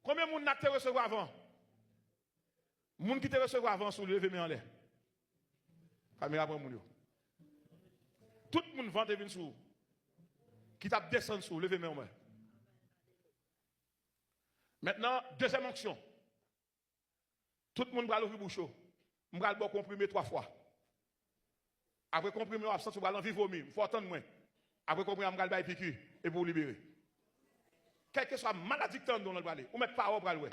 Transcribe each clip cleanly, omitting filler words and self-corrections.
Combien de monde n'a te recevoir avant? Moun qui te recevoir avant sous lever main en l'air. Caméra pour moun yo. Tout le monde vente vient sous. Qui t'a descendu sous lever main en l'air. Maintenant, deuxième onction. Tout le monde va l'ouvrir bouche. On va le comprimer 3 fois. Après comprimer l'absence, on va l'envie vomir. Il faut attendre moins. Après comprimer, on va le piqûre et pour libérer. Quelle que soit maladie que tu as dans le balai, ou mettre pas au bras le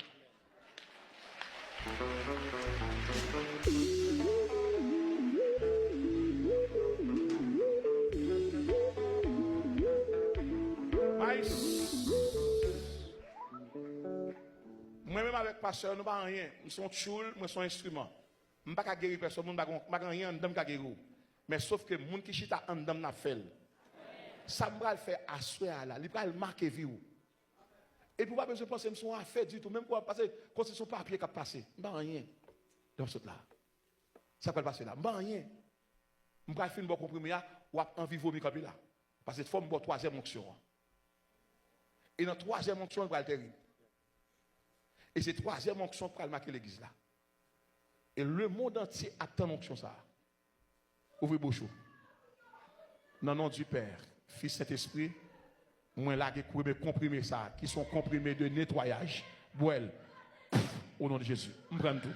moi-même avec pasteur, nous n'avons rien. Nous sommes choul, nous sommes instruments. Je ne peux pas guérir personne, nous n'avons rien, nous n'avons guérir. Mais sauf que les gens qui chita en dame n'a fait. Ça me va le faire asseoir là, il va le marquer vie. Et puis, pas besoin de penser que c'est affaire du tout. Même quand passer, quand c'est son papier qui a passé, je n'ai rien. Dans ce là. Ça peut passer là. Je n'ai rien. Je vais faire une bonne comprimé ou envie de vomir comme là. Parce que c'est une troisième onction. Et dans la troisième onction, il va être terrible. Et cette troisième onction pour marquer l'église là. Et le monde entier attend l'onction ça. Ouvrez bouche. Dans le nom du Père, Fils Saint-Esprit, moi là qui comprimer ça, qui sont comprimés de nettoyage. Boel. Au nom de Jésus. Je prends tout.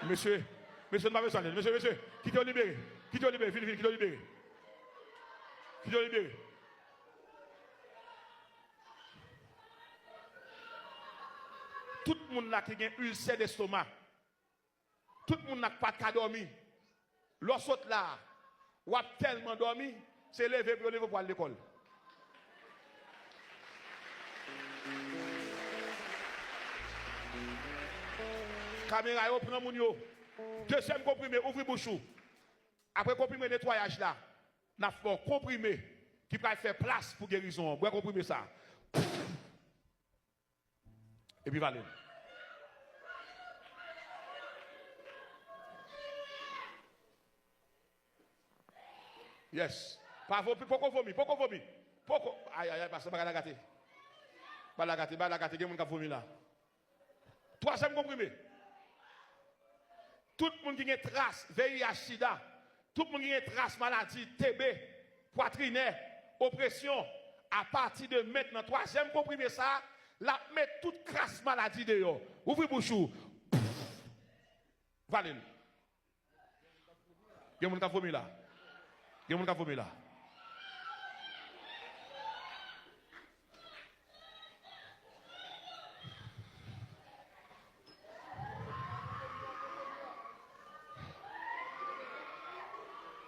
Monsieur, ne m'avez pas monsieur, qui t'a libéré? Qui t'a libéré? Qui t'a libéré? Qui t'a libéré? Tout le monde qui a un ulcère d'estomac, tout le monde n'a pas de dormir. Lorsque là, ou a tellement dormi, c'est levé pour aller à l'école. Caméra, yo prend moun yo. Deuxième comprimé, ouvre bouche. Après comprimé nettoyage là, n'a fait comprimé qui va faire place pour guérison. Vous comprimé ça. Et puis valé. Yes. Pas pourquoi vomir? Pourquoi vomir? Pourquoi? Aïe, parce que la gâté. Pas la gâté, il y a mon qui vomir là. Troisième comprimé. Tout le monde qui a une trace, VIH-Sida, tout le monde qui a une trace maladie, TB, poitrinaire, oppression, à partir de maintenant, troisième comprimé ça, la met toute trace maladie dehors. Ouvrez bouchou. Valène. Il y a mon qui vomir là. Il y a mon qui vomir là.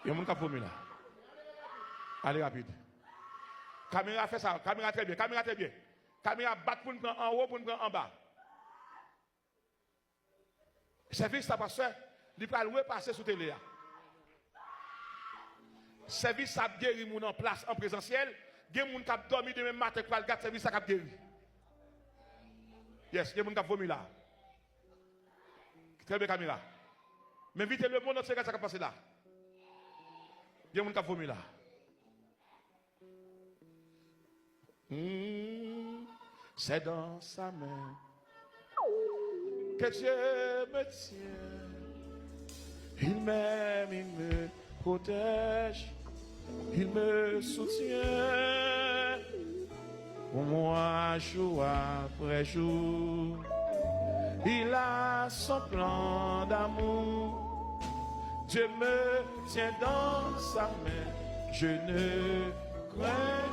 Il y a mon qui vomir là. Allez rapide. Caméra fait ça. Caméra très bien. Caméra très bien. Caméra bat pour nous prendre en haut, pour nous prendre en bas. Service ça passe, il va le repasser sous télé. Service ça guéri moun en place en présentiel, gen moun k'ap dormi demain matin pour le garder service ça k'ap guéri. Yes, gen moun k'ap vomi là. Très bien caméra. Mais vite le monde entier ça k'ap passer là. Gen moun k'ap vomi là. C'est dans sa main que Dieu me tient. Il m'aime, il me protège, il me soutient. Pour moi, jour après jour, il a son plan d'amour. Dieu me tient dans sa main, je ne crains.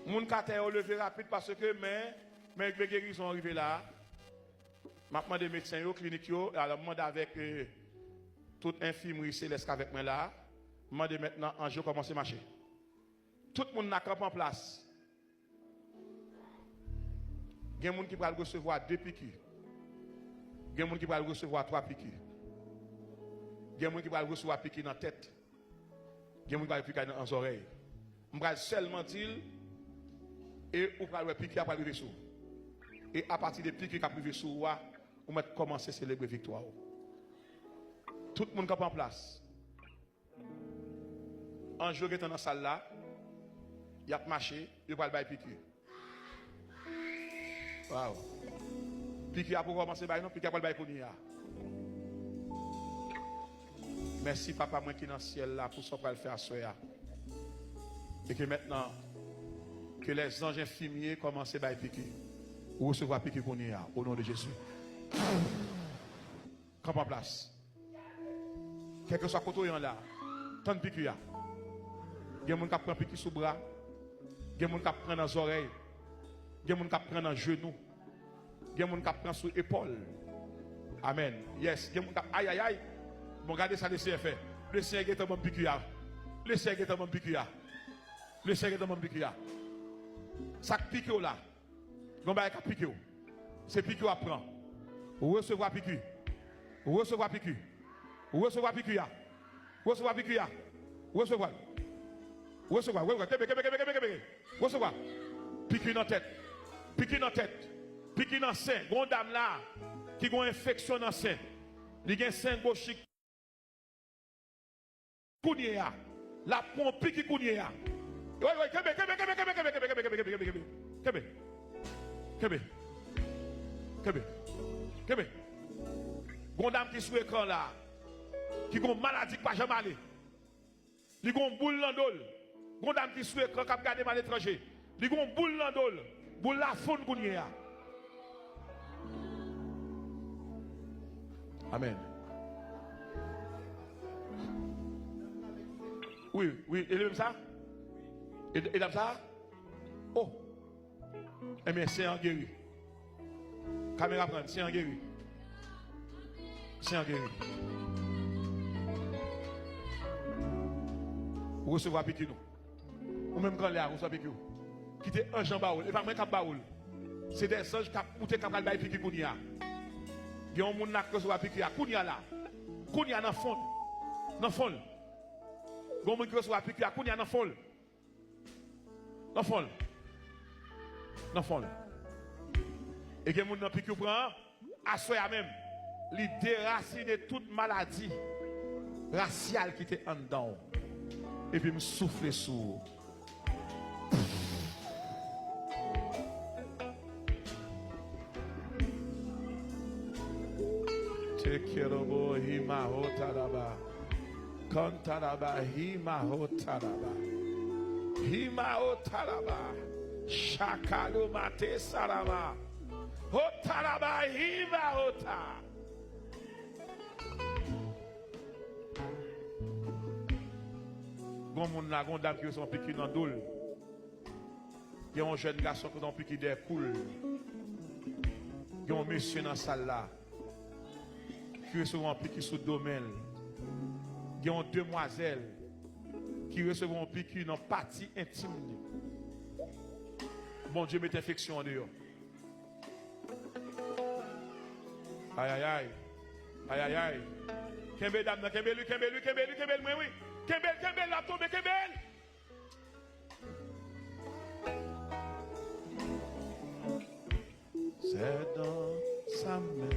Mon caractère est levé rapide parce que mais les guérisons sont arrivés là. Maintenant des médecins aux cliniques alors demande avec toute infirmerie céleste avec moi là. Demande maintenant en jour commencer à marcher. Tout le monde n'a qu'à en place. Il y a des gens qui peuvent recevoir 2 piqûres. Il y a des gens qui peuvent recevoir 3 piqûres. Il y a des gens qui peuvent recevoir piqûres dans la tête. Il y a des gens qui peuvent piqûres dans les oreilles. Je vais seulement dire et vous pouvez piquer après le vaisseau. Et à partir des piquets qui arrivent sur vous, vous commencer à célébrer victoire. Tout le monde qui est en place. Un jour, il est dans la salle là, il a marché, il va le piqûre. Waouh. Piqûre pour commencer, non, piqûre pour le bail pour nous. Merci, papa, moi qui est dans le ciel là, pour ce qu'on va faire à soi. Et que maintenant, que les anges infirmiers commencent à piquer. Ou recevoir piquer pour nous, au nom de Jésus. Camp en place. Quel que soit le côté là, tant de piqûres. Il y a des gens qui prennent piqûre sous le bras. Il y a des gens qui prennent dans les oreilles. Il y a des gens qui prennent dans les genoux. Il y a des gens qui prennent sous l'épaule. Amen. Yes. Il y a des gens qui aïe aïe aïe. Bon, regardez ça, le Seigneur fait. Le Seigneur est un bon piqûre. Le Seigneur est un bon piqûre. Le Seigneur est un bon piqûre. Ça pique là. On va piquer. C'est piquer à prendre. Vous recevoir piqûre. Vous recevoir piqûre. Vous recevoir piqûre. Vous recevoir piqûre. Vous recevoir. Vous recevoir. Vous recevoir. Piqûre dans la tête. Piqûre dans la tête. Piqûre dans le sein. Bon dame là qui a une infection dans le sein. Il y a un sein gauche. Kounia. La pompe pique Kounia. Oui, Kebe. Gondam qui sous écran là, qui a une maladie qui ne va jamais aller. Il a une boule dans l'endol. Gondam qui sous écran qui a gardé à l'étranger. Il a une boule dans l'endol. Boule la faune Kounia. Amen. Oui, oui, et comme ça? Et comme ça? Oh! Eh bien, c'est en guéri. Caméra prendre, c'est en guéri. C'est en guéri. Vous recevez piquer nous. Ou même quand l'air, vous recevez piquer. Quittez un jambe baoul. Et pas même cap baoul. C'est des anges qui ont monté cap baoul piquer Kounia. Il y a un monde qui reçoit piquer. Kounia là. Kounia dans le fond. Dans le fond. Bon monde qui reçoit piqûre, il y a dans folle. Dans folle. Dans folle. Et que monde dans piqûre prend à soi même, il déracine toute maladie raciale qui était en dedans. Et puis me souffler sur. Te quiero bohima otaraba. Kantaraba hima hotaraba. Hima hotaraba. Shakalu mate saraba. Hotaraba hima hota. Gon moun la gon dame qui sont piqué dans doule. Il y a un jeune garçon qui ont piqué des poules. Il y a un monsieur dans la salle là. Qui reçoit piqué sous le domaine. Il y a une demoiselle qui recevra un piqûre dans la partie intime. Bon Dieu, met infection en dehors. Aïe, aïe, aïe. Aïe, aïe, aïe. Kembel, dame, Kembel, oui, oui. Kembel, la tombe, Kembel. C'est dans sa main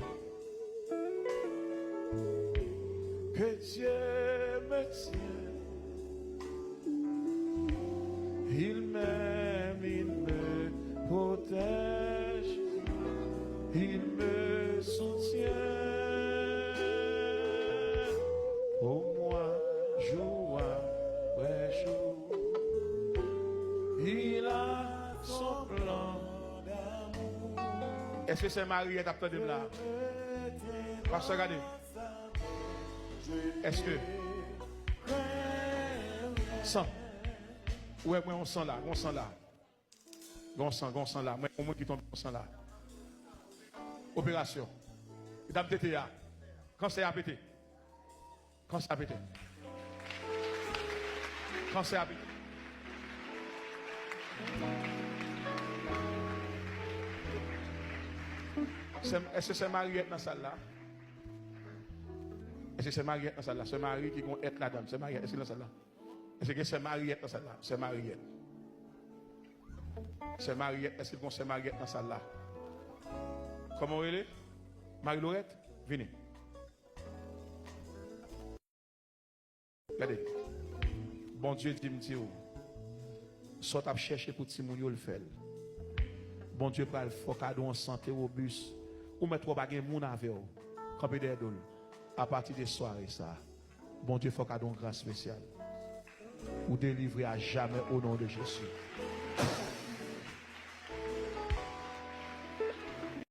que Dieu me tient. Il m'aime, il me protège, il me soutient. Pour moi, jour après jour, il a son plan d'amour. Est-ce que c'est Marie qui a entendu là? Parce que regardez. Est-ce que sang? Ouais, on sent là, on sent là. On sent là. Moi, au moins qui tombe, on sent là. Opération. Dame TTA. Quand c'est à péter. Quand c'est à péter. Quand c'est à péter. Est-ce que c'est Mariette dans la salle là? Est-ce que c'est Mariette dans la salle là? C'est Marie qui va être là-dedans. C'est Mariette. Est-ce que c'est dans la salle là? Est-ce que c'est Mariette dans la salle là? C'est Mariette. C'est Mariette. Est-ce que c'est Mariette dans la salle là? Comment elle est? Marie-Laurette? Venez. Regardez. Bon Dieu dit me dire, soit tu cherché pour Timoun le faire. Bon Dieu pral faut cadeau en santé robuste ou mettre pas gen moun avec ou. Camper derrière dol. À partir de soirée ça. Bon Dieu faut cadeau grâce spéciale. Ou délivrer à jamais au nom de Jésus.